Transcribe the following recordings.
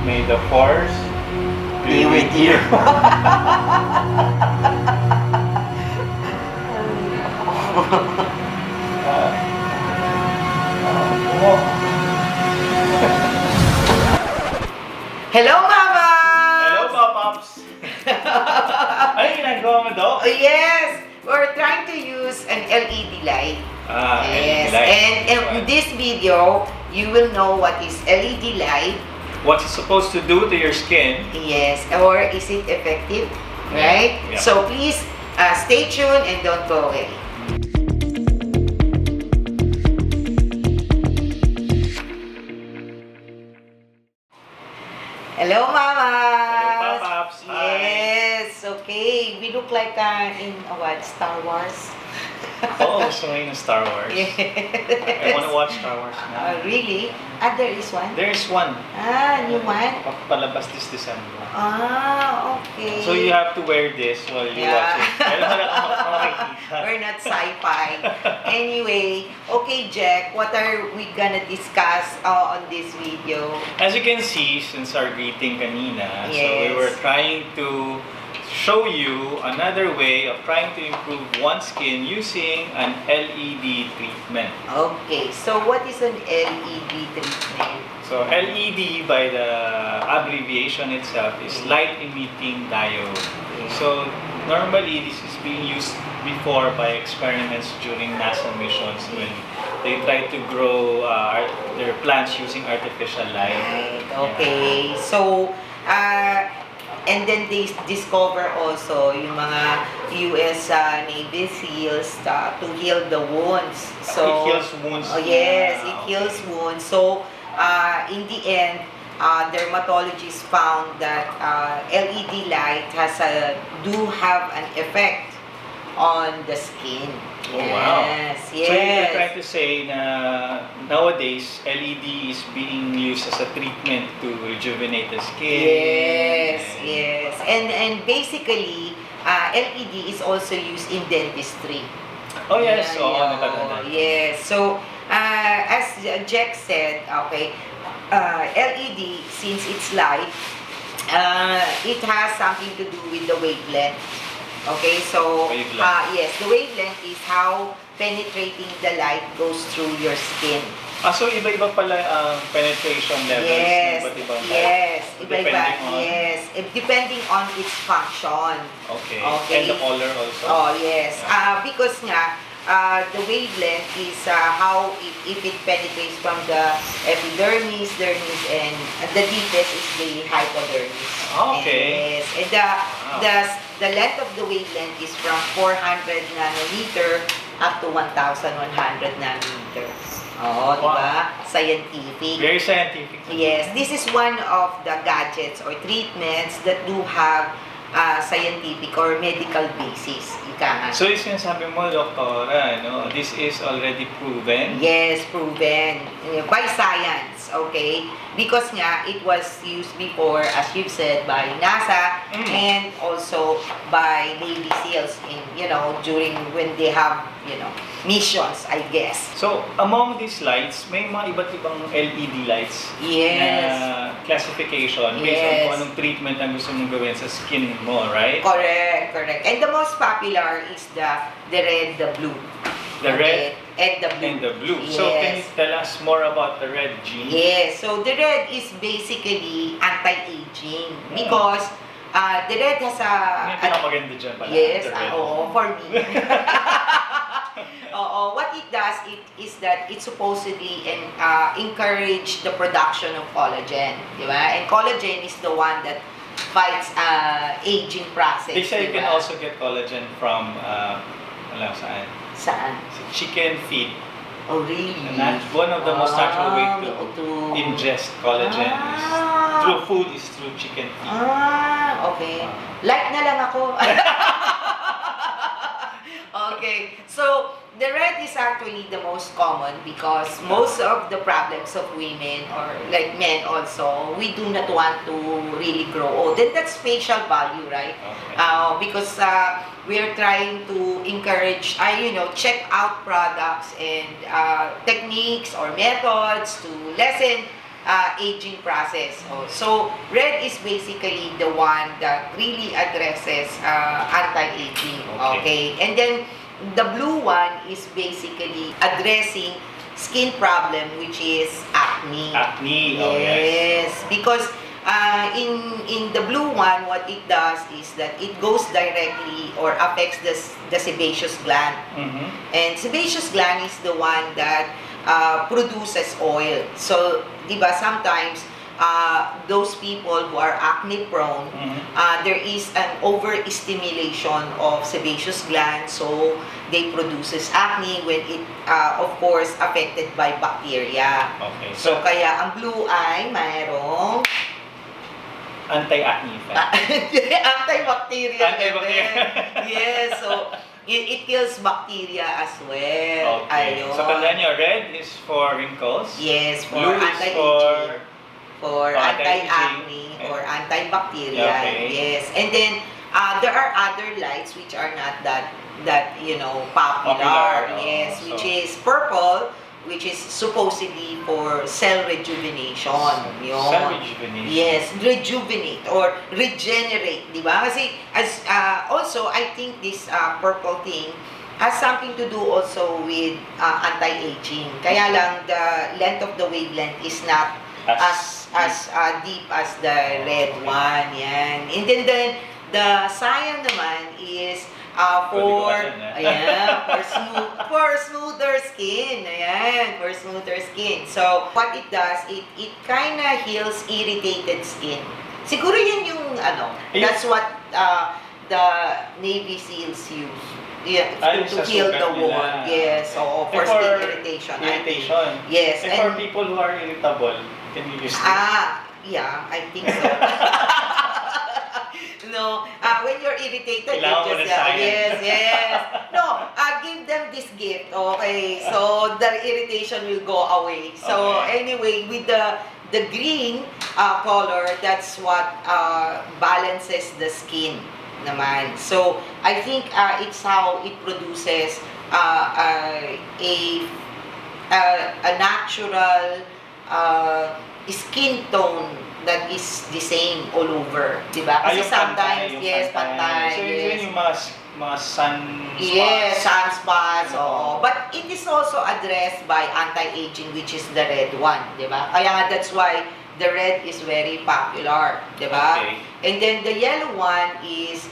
May the force Be with you. Hello, Mama! Hello, Papaps! Ano yung ginagawa mo, Doc? Oh, yes! We're trying to use an LED light. LED Yes. light. And in this video, you will know what is LED light. What's it supposed to do to your skin? Yes. Or is it effective? Right? Yeah. So please stay tuned and don't go away. Hello, Mama! Hello, Papaps! Hi. Yes, okay. We look like in what? Star Wars? Oh, gusto mo yung Star Wars? Yes. I want to watch Star Wars now. Really? There is one? There is one. New one? Palabas this December. Okay. So you have to wear this while you watch it. Kailan ka lang makikita. We're not sci-fi. Anyway, okay, Jack, what are we gonna discuss on this video? As you can see, since our greeting kanina, so we Yes. were trying to show you another way of trying to improve one's skin using an LED treatment. Okay, so what is an LED treatment? So LED, by the abbreviation itself, is light emitting diode. So normally this is being used before by experiments during NASA missions when they try to grow their plants using artificial light. Right, okay. So, and then they discover also yung mga US Navy SEALs to heal the wounds. So, It heals wounds. Oh, yes, it Okay. heals wounds. So, in the end, dermatologists found that LED light do have an effect on the skin. Oh, wow. Yes, So you're yes. trying to say na nowadays LED is being used as a treatment to rejuvenate the skin. Yes, yes. And basically, LED is also used in dentistry. Oh yes, Yeah, oo, yeah, natatandaan. yes. So, as Jack said, okay, LED, since it's light, it has something to do with the wavelength. Okay, so, Wavelength. yes, the wavelength is how penetrating the light goes through your skin. So iba-iba pala ang penetration levels Yes, ng iba't ibang yes, depending iba-iba, on- yes, depending on its function. Okay. Okay. And the color also? Oh, yes. Because nga, the wavelength is how if it penetrates from the epidermis, dermis, and the deepest is the hypodermis. Okay. Yes. And the length of the wavelength is from 400 nanometer up to 1,100 nanometer. Oh, di ba? Scientific. Very scientific. Yes, this is one of the gadgets or treatments that do have scientific or medical basis. Ika nga. So yung sinasabi mo, Doktora, no, this is already proven? Yes, proven by science, okay? Because nga, it was used before, as you've said, by NASA and also by Navy SEALs during when they have, missions, I guess. So, among these lights, may mga iba't ibang LED lights Yes. na classification based on Yes. kung anong treatment ang gusto mong gawin sa skin mo, right? Correct, correct. And the most popular is the red, the blue. The red and the blue. and the blue. Yes. So, can you tell us more about the red gene? Yes, so the red is basically anti-aging because the red has May pinakamaganda dyan pala. yes, the red. oo, for me. What it does is that it supposedly encourage the production of collagen, di ba? And collagen is the one that fights aging process. They say you di can ba? also get collagen from, saan? Saan? Sa chicken feet. Oh, really? One of the most natural way to ingest collagen is through food is through chicken feet. Okay. Like na lang ako. Okay. So, the red is actually the most common because most of the problems of women or like men also, we do not want to really grow old. Then that's facial value, right? Okay. Because we are trying to encourage, check out products and techniques or methods to lessen aging process. So red is basically the one that really addresses anti-aging. Okay. And then the blue one is basically addressing skin problem, which is acne. Acne. Yes, Oh, yes. because in the blue one, what it does is that it goes directly or affects the sebaceous gland. Mm-hmm. And sebaceous gland is the one that produces oil. So, di ba, sometimes those people who are acne prone, there is an overstimulation of sebaceous gland, so they produces acne when it, of course, affected by bacteria. Okay. So, kaya ang blue ay mayroong Anti-acne effect. antibacterial. Antibacterial. Yes, so it kills bacteria as well. Okay. Ayun. So, tandaan nyo, red is for wrinkles. Yes, for Blue is anti-aging. For anti-aging. anti-acne or antibacterial. Okay. Yes. And then there are other lights which are not that popular. Yes, so, which is purple, which is supposedly for cell rejuvenation. Yun. Cell rejuvenation. Yes, rejuvenate or regenerate, di ba? Kasi also I think this purple thing has something to do also with anti-aging. Kaya lang the length of the wavelength is not as deep as the red one. Yan. And then the cyan naman is for smoother skin. Ayan, for smoother skin. So, what it does, it kind of heals irritated skin. Siguro yan yung that's what the Navy SEALs use. Yeah, to heal the wound. Yes, so for skin irritation. Yes. And for people who are irritable, can you use it? Yeah, I think so. No, when you're irritated, Kailangan you just, yes. No, give them this gift, okay? So, the irritation will go away. So, anyway, with the green color, that's what balances the skin naman. So, I think it's how it produces a natural skin tone that is the same all over, di ba? Kasi sometimes, pantay. So, yun yung mga sun spots. Yes, sunspots, oo. But it is also addressed by anti-aging, which is the red one, di ba? Kaya nga, that's why the red is very popular, di ba? Okay. And then the yellow one is,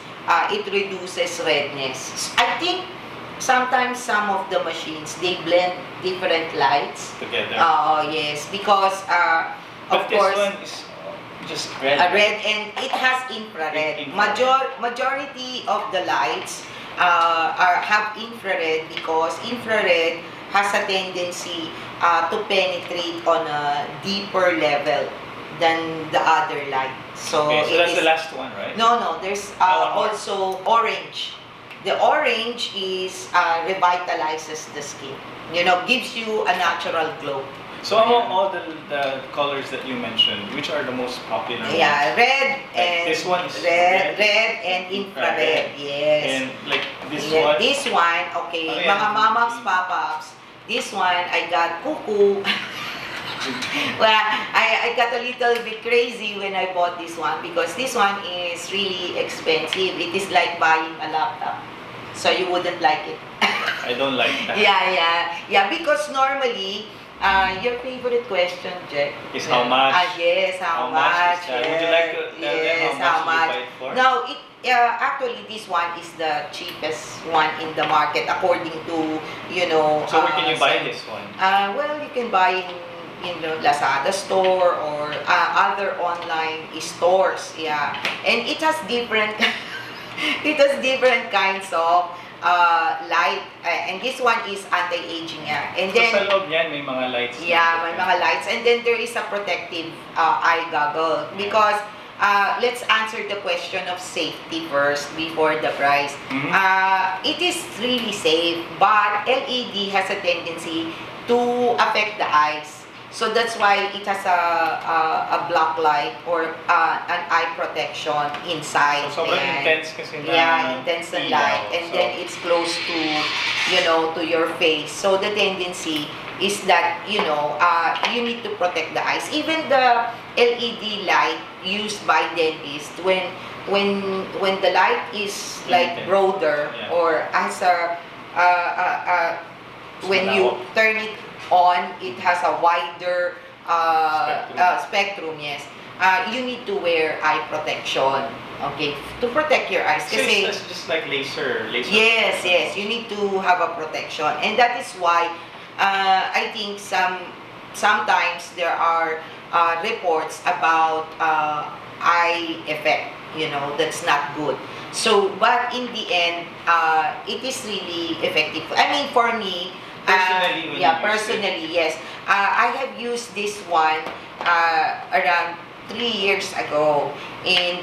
it reduces redness. I think sometimes some of the machines, they blend different lights Together. Yes, because of But this course, one is just red. red, and it has infrared. Majority of the lights have infrared because infrared has a tendency to penetrate on a deeper level than the other light. So, so that's the last one, right? No, there's also orange. The orange is revitalizes the skin. Gives you a natural glow. So among all the colors that you mentioned, which are the most popular ones? Yeah, red and this one is red and infrared. Yes. And like this one. This one, okay, mga Mamaps, Papaps. This one, I got cuckoo. Well, I got a little bit crazy when I bought this one because this one is really expensive. It is like buying a laptop. So you wouldn't like it. I don't like that. Yeah, because normally, your favorite question, Jack, is how much? Yes, how much? Is that? Would you like to tell them how much you buy it for? No, actually, this one is the cheapest one in the market according to, So where can you buy this one? Well, you can buy in the Lazada store or other online stores. Yeah, and it has different kinds of light, and this one is anti-aging. And then, so sa loob niyan, may mga lights. Yeah, may mga lights. And then there is a protective eye goggle because let's answer the question of safety first before the price. It is really safe, but LED has a tendency to affect the eyes. So that's why it has a black light or an eye protection inside. So sobrang intense kasi na. Yeah, intense na light. And then it's close to, to your face. So the tendency is that, you know, you need to protect the eyes. Even the LED light used by dentists, when the light is like broader or as a when you turn it on, it has a wider spectrum, yes. You need to wear eye protection, okay, to protect your eyes. So it's just like laser. Yes, yes, you need to have a protection, and that is why I think sometimes there are reports about eye effect. You know, that's not good. So, but in the end, it is really effective. I mean, for me, personally, yes. I have used this one around 3 years ago, and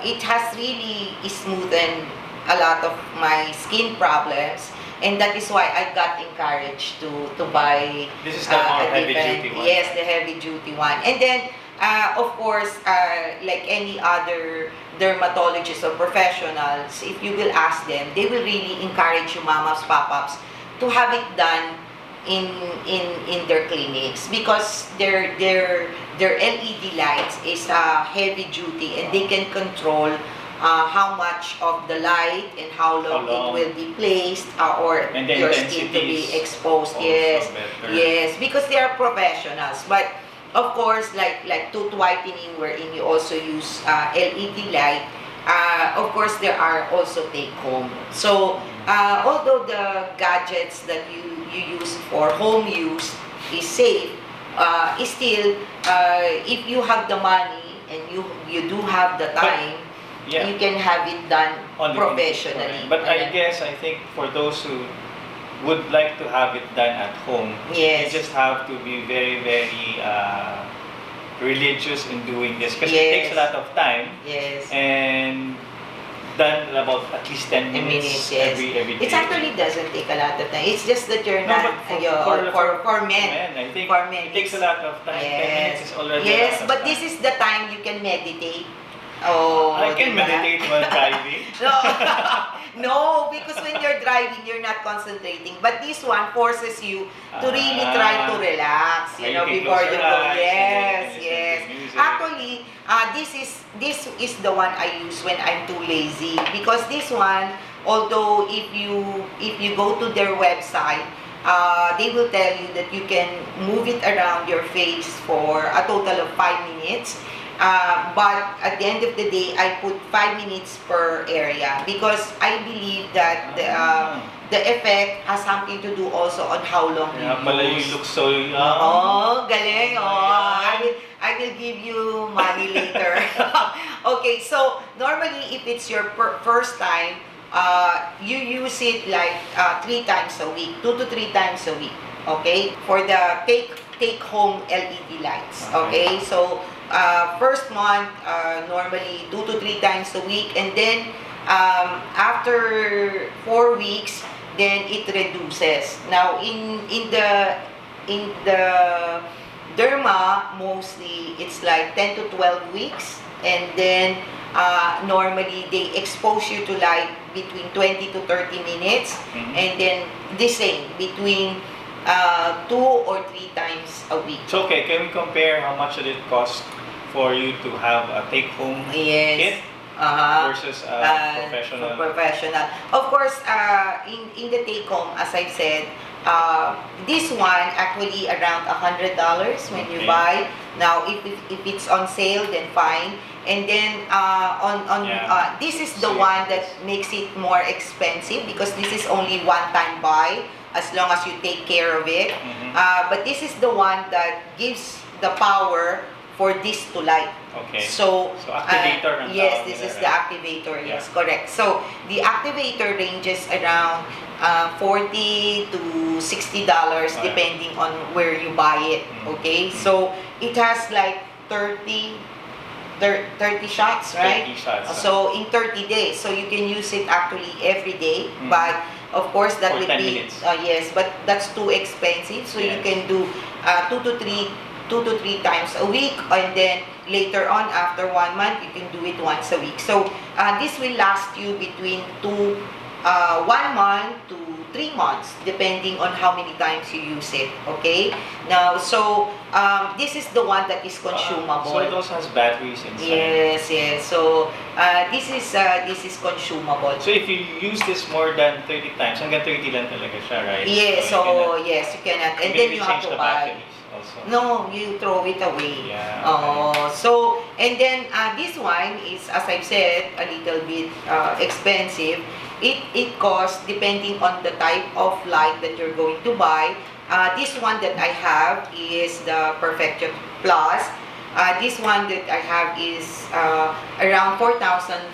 it has really smoothened a lot of my skin problems, and that is why I got encouraged to buy. This is the more heavy duty one. Yes, the heavy duty one, and then. Of course, like any other dermatologists or professionals, if you will ask them, they will really encourage you, Mamaps, Papaps, to have it done in their clinics, because their LED lights is heavy duty, and they can control how much of the light and how long it will be placed, or your skin to be exposed. Yes, yes, because they are professionals. But of course, like tooth whitening, wherein you also use LED light, of course there are also take home. So although the gadgets that you use for home use is safe, still if you have the money and you do have the time, you can have it done professionally. But I think for those who would like to have it done at home, you just have to be very, very religious in doing this, because it takes a lot of time, and done about at least 10 minutes every day. It actually doesn't take a lot of time. It's just that you're not for men. I think for men, it takes a lot of time. 10 minutes is already a lot of but time. this is the time you can meditate. Oh, I can meditate while driving. No, because when you're driving, you're not concentrating. But this one forces you to really try to relax, you know, before you go. Yes, yes. Actually, this is the one I use when I'm too lazy, because this one, although if you go to their website, they will tell you that you can move it around your face for a total of 5 minutes. But at the end of the day, I put 5 minutes per area, because I believe that the effect has something to do also on how long you use. You look so young. Oh, galing. Oh, I will give you money later. Okay, so normally if it's your first time, you use it like 3 times a week, 2 to 3 times a week. Okay, for the take home LED lights. Okay, so first month, normally 2 to 3 times a week, and then after 4 weeks, then it reduces. Now in the derma, mostly it's like 10 to 12 weeks, and then normally they expose you to light between 20 to 30 minutes, and then the same between 2 or 3 times a week. So okay, can we compare how much did it cost for you to have a take-home kit versus professional? Professional. Of course, in the take-home, as I said, this one actually around $100 when you buy. Now, if it's on sale, then fine. And then this is the one that makes it more expensive, because this is only one-time buy as long as you take care of it. But this is the one that gives the power for this to light. Okay. So activator. Yes, this is the activator. Yes, correct. So the activator ranges around $40 to $60 depending on where you buy it. Okay, so it has like 30 shots, right? 30 shots. So in 30 days, so you can use it actually every day, but of course that would be yes, but that's too expensive. So you can do 2 to 3 times a week, and then later on, after 1 month, you can do it once a week. So this will last you between 1 month to 3 months, depending on how many times you use it. Okay? Now, so, this is the one that is consumable. So it also has batteries inside. Yes, yes. So, this is consumable. So if you use this more than 30 times, hanggang 30 lang talaga siya, right? Yes, so yes, you cannot. And maybe then we you have change to the buy. batteries also. No, you throw it away. Yeah, So, and then this one is, as I've said, a little bit expensive. It costs, depending on the type of light that you're going to buy. This one that I have is the Perfectio Plus. This one that I have is around $4,500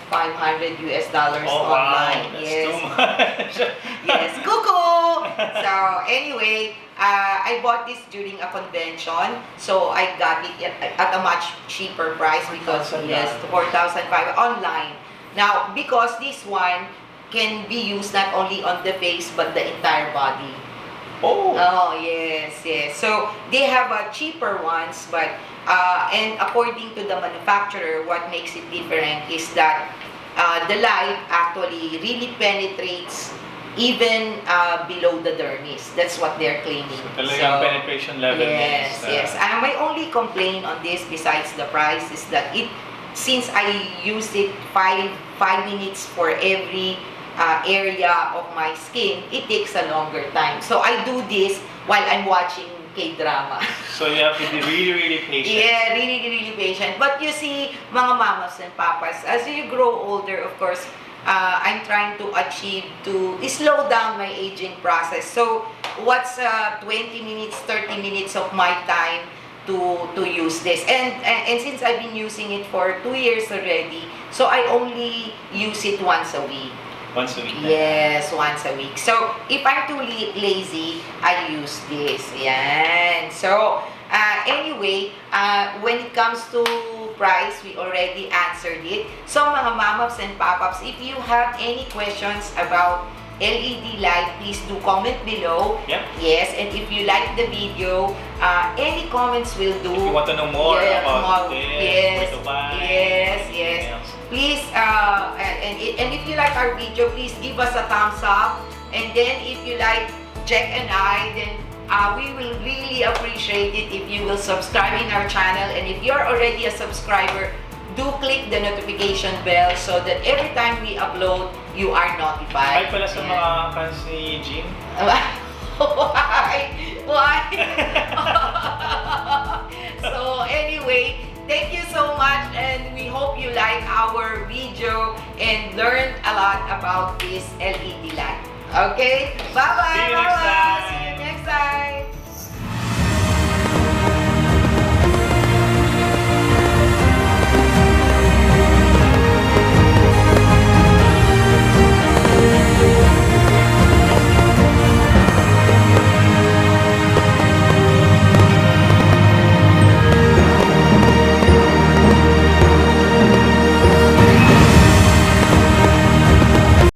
Oh, online. wow, that's Yes. too much. Yes, cuckoo! So, anyway, I bought this during a convention. So, I got it at a much cheaper price because, yes, $4,500 online. Now, because this one can be used not only on the face but the entire body. Oh, yes, yes. So, they have cheaper ones, but, and according to the manufacturer, what makes it different is that the light actually really penetrates even below the dermis. That's what they're claiming. Talagang penetration level. Yes, yes. And my only complaint on this, besides the price, is that since I use it 5 minutes for every area of my skin, it takes a longer time. So I do this while I'm watching K-drama. So you have to be really, really patient. Yeah, really, really patient. But you see, mga mamas and papas, as you grow older, of course, I'm trying to achieve to slow down my aging process. So, what's 20 minutes, 30 minutes of my time to use this? And since I've been using it for 2 years already, so I only use it once a week. Once a week? Yes, once a week. So, if I'm too lazy, I use this. Yan. So, anyway, when it comes to price, we already answered it. So, mga Mamaps and Papaps, if you have any questions about LED light, please do comment below. Yep. Yes, and if you like the video, any comments will do. If you want to know more about this, yes, where to buy, yes, yes. Please, and if you like our video, please give us a thumbs up. And then if you like Jack and I, then we will really appreciate it if you will subscribe in our channel. And if you're already a subscriber, do click the notification bell so that every time we upload, you are notified. Hi pala sa mga fans ni Jean. Why? Why? So anyway, thank you so much, and we hope you like our video and learned a lot about this LED light. Okay? Bye-bye! See you next time! See you next time!